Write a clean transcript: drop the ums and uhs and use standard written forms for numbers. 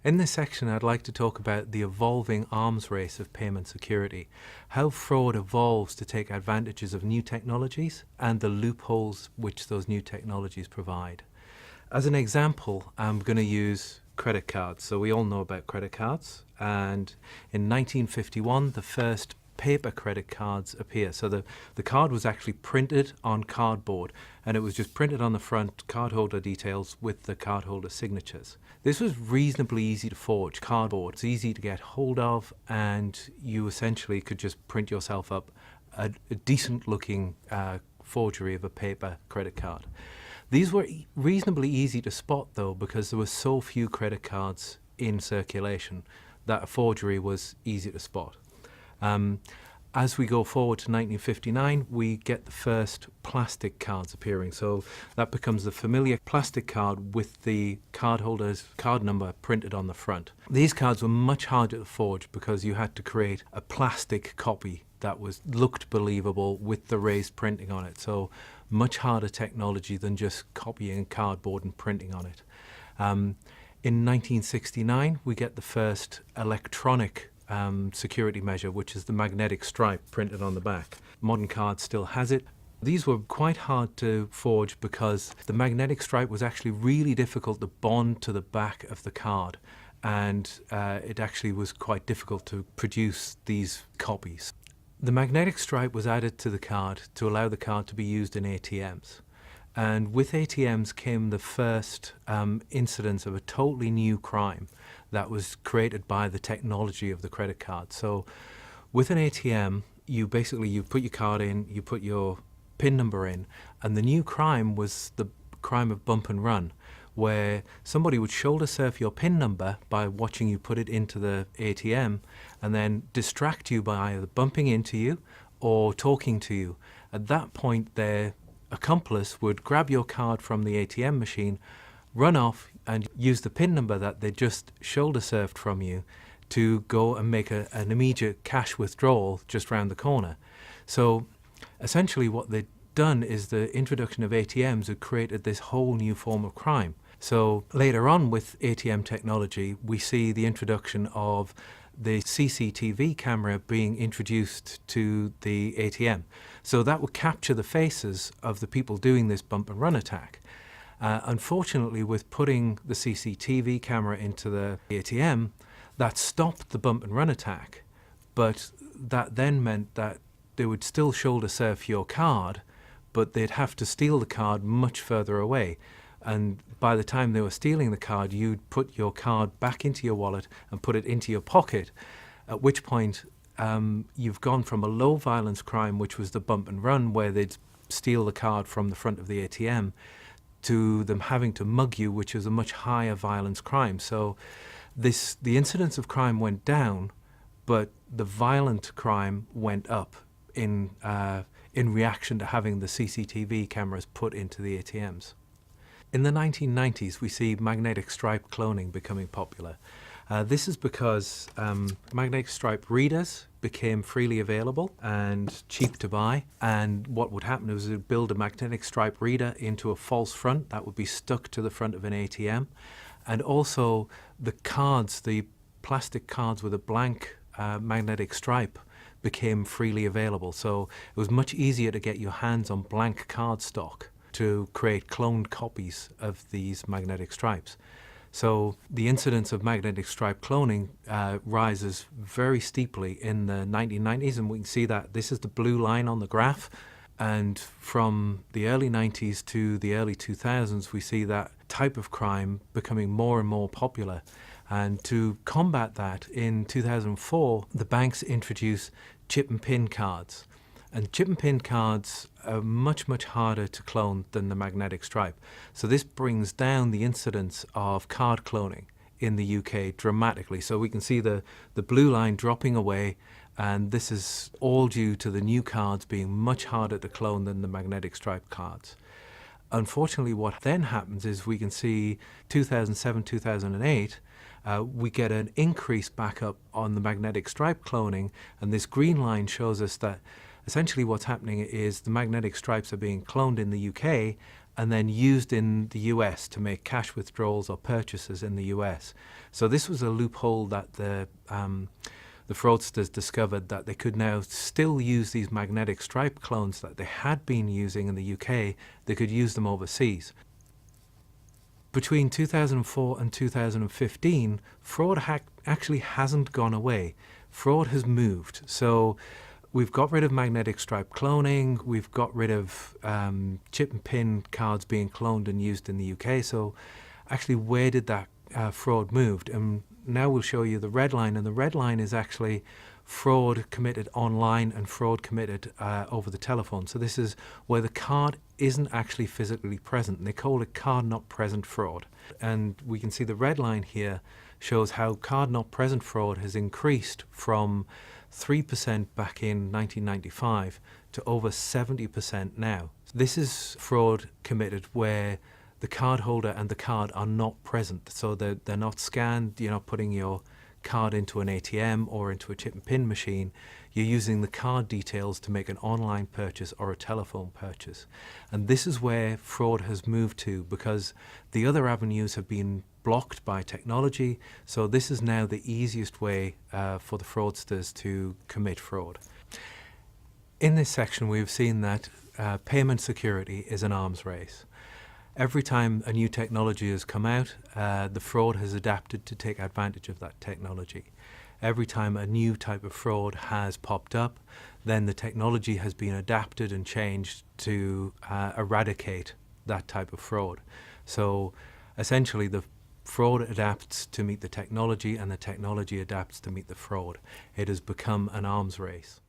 In this section, I'd like to talk about the evolving arms race of payment security, how fraud evolves to take advantages of new technologies and the loopholes which those new technologies provide. As an example, I'm going to use credit cards. So we all know about credit cards, and in 1951 the first paper credit cards appear. So the card was actually printed on cardboard, and it was just printed on the front, cardholder details with the cardholder signatures. This was reasonably easy to forge. Cardboard, it's easy to get hold of, and you essentially could just print yourself up a decent looking forgery of a paper credit card. These were reasonably easy to spot though, because there were so few credit cards in circulation that a forgery was easy to spot. As we go forward to 1959, we get the first plastic cards appearing. So that becomes the familiar plastic card with the cardholder's card number printed on the front. These cards were much harder to forge because you had to create a plastic copy that looked believable with the raised printing on it. So much harder technology than just copying cardboard and printing on it. In 1969, we get the first electronic security measure, which is the magnetic stripe printed on the back. Modern cards still has it. These were quite hard to forge because the magnetic stripe was actually really difficult to bond to the back of the card, and it actually was quite difficult to produce these copies. The magnetic stripe was added to the card to allow the card to be used in ATMs. And with ATMs came the first incidence of a totally new crime that was created by the technology of the credit card. So with an ATM, you put your card in, you put your PIN number in, and the new crime was the crime of bump and run, where somebody would shoulder surf your PIN number by watching you put it into the ATM and then distract you by either bumping into you or talking to you. At that point, their accomplice would grab your card from the ATM machine, run off and use the PIN number that they just shoulder surfed from you to go and make an immediate cash withdrawal just round the corner. So essentially what they'd done is the introduction of ATMs had created this whole new form of crime. So later on with ATM technology, we see the introduction of the CCTV camera being introduced to the ATM. So that would capture the faces of the people doing this bump and run attack. Unfortunately, with putting the CCTV camera into the ATM, that stopped the bump and run attack, but that then meant that they would still shoulder surf your card, but they'd have to steal the card much further away. And by the time they were stealing the card, you'd put your card back into your wallet and put it into your pocket, at which point you've gone from a low violence crime, which was the bump and run, where they'd steal the card from the front of the ATM, to them having to mug you, which is a much higher violence crime. So the incidence of crime went down, but the violent crime went up in reaction to having the CCTV cameras put into the ATMs. In the 1990s, we see magnetic stripe cloning becoming popular. This is because magnetic stripe readers became freely available and cheap to buy. And what would happen is it would build a magnetic stripe reader into a false front that would be stuck to the front of an ATM. And also the cards, the plastic cards with a blank magnetic stripe, became freely available. So it was much easier to get your hands on blank card stock to create cloned copies of these magnetic stripes. So the incidence of magnetic stripe cloning rises very steeply in the 1990s, and we can see that this is the blue line on the graph. And from the early 90s to the early 2000s, we see that type of crime becoming more and more popular. And to combat that, in 2004, the banks introduced chip and pin cards. And chip and pin cards are much, much harder to clone than the magnetic stripe. So this brings down the incidence of card cloning in the UK dramatically. So we can see the blue line dropping away, and this is all due to the new cards being much harder to clone than the magnetic stripe cards. Unfortunately, what then happens is we can see 2007, 2008, we get an increase back up on the magnetic stripe cloning, and this green line shows us that essentially what's happening is the magnetic stripes are being cloned in the UK, and then used in the US to make cash withdrawals or purchases in the US. So this was a loophole that the fraudsters discovered, that they could now still use these magnetic stripe clones that they had been using in the UK. They could use them overseas. Between 2004 and 2015, fraud actually hasn't gone away. Fraud has moved. So we've got rid of magnetic stripe cloning. We've got rid of chip and pin cards being cloned and used in the UK. So actually, where did that fraud moved? And now we'll show you the red line. And the red line is actually fraud committed online and fraud committed over the telephone. So this is where the card isn't actually physically present. And they call it card not present fraud. And we can see the red line here shows how card not present fraud has increased from 3% back in 1995 to over 70% now. This is fraud committed where the cardholder and the card are not present. So they're not scanned. You're not putting your card into an ATM or into a chip and pin machine. You're using the card details to make an online purchase or a telephone purchase. And this is where fraud has moved to, because the other avenues have been blocked by technology. So this is now the easiest way for the fraudsters to commit fraud. In this section, we've seen that payment security is an arms race. Every time a new technology has come out, the fraud has adapted to take advantage of that technology. Every time a new type of fraud has popped up, then the technology has been adapted and changed to eradicate that type of fraud. So essentially, the fraud adapts to meet the technology, and the technology adapts to meet the fraud. It has become an arms race.